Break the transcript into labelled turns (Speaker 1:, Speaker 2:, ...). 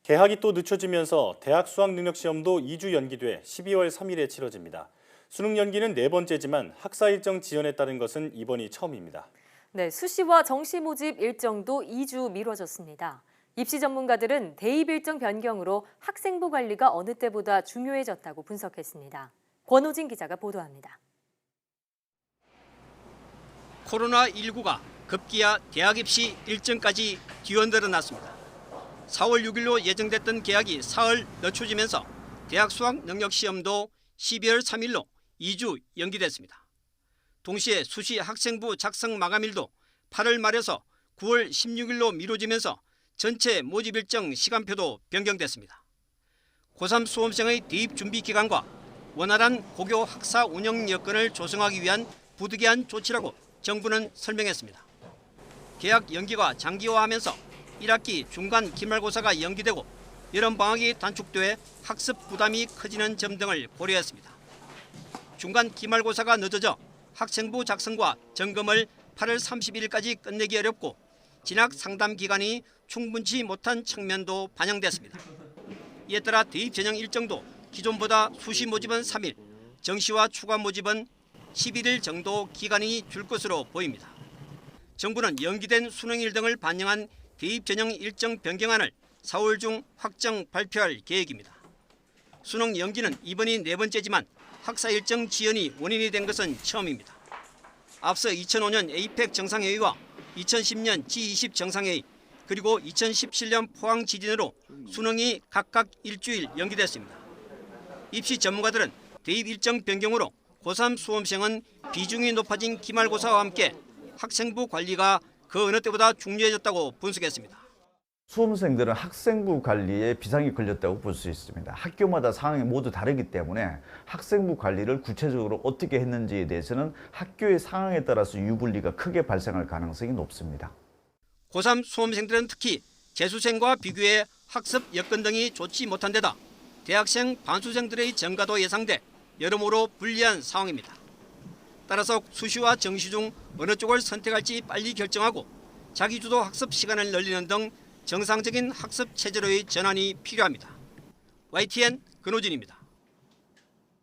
Speaker 1: 개학이 또 늦춰지면서 대학 수학능력시험도 2주 연기돼 12월 3일에 치러집니다. 수능 연기는 4번째지만 학사 일정 지연에 따른 것은 이번이 처음입니다.
Speaker 2: 네, 수시와 정시 모집 일정도 2주 미뤄졌습니다. 입시 전문가들은 대입 일정 변경으로 학생부 관리가 어느 때보다 중요해졌다고 분석했습니다. 권호진 기자가 보도합니다.
Speaker 3: 코로나19가 급기야 대학 입시 일정까지 뒤흔들어 놨습니다. 4월 6일로 예정됐던 개학이 사흘 늦춰지면서 대학 수학 능력 시험도 12월 3일로 2주 연기됐습니다. 동시에 수시 학생부 작성 마감일도 8월 말에서 9월 16일로 미뤄지면서 전체 모집 일정 시간표도 변경됐습니다. 고3 수험생의 대입 준비 기간과 원활한 고교 학사 운영 여건을 조성하기 위한 부득이한 조치라고 정부는 설명했습니다. 개학 연기가 장기화하면서 1학기 중간 기말고사가 연기되고 여름방학이 단축돼 학습 부담이 커지는 점 등을 고려했습니다. 중간 기말고사가 늦어져 학생부 작성과 점검을 8월 30일까지 끝내기 어렵고 진학 상담 기간이 충분치 못한 측면도 반영됐습니다. 이에 따라 대입 전형 일정도 기존보다 수시 모집은 3일, 정시와 추가 모집은 11일 정도 기간이 줄 것으로 보입니다. 정부는 연기된 수능일 등을 반영한 대입 전형 일정 변경안을 4월 중 확정 발표할 계획입니다. 수능 연기는 이번이 4번째지만 학사 일정 지연이 원인이 된 것은 처음입니다. 앞서 2005년 에이펙 정상회의와 2010년 G20 정상회의 그리고 2017년 포항 지진으로 수능이 각각 일주일 연기됐습니다. 입시 전문가들은 대입 일정 변경으로 고3 수험생은 비중이 높아진 기말고사와 함께 학생부 관리가 그 어느 때보다 중요해졌다고 분석했습니다.
Speaker 4: 수험생들은 학생부 관리에 비상이 걸렸다고 볼 수 있습니다. 학교마다 상황이 모두 다르기 때문에 학생부 관리를 구체적으로 어떻게 했는지에 대해서는 학교의 상황에 따라서 유불리가 크게 발생할 가능성이 높습니다.
Speaker 3: 고3 수험생들은 특히 재수생과 비교해 학습 여건 등이 좋지 못한 데다 대학생 반수생들의 증가도 예상돼 여러모로 불리한 상황입니다. 따라서 수시와 정시 중 어느 쪽을 선택할지 빨리 결정하고 자기주도 학습 시간을 늘리는 등 정상적인 학습 체제로의 전환이 필요합니다. YTN 근호진입니다.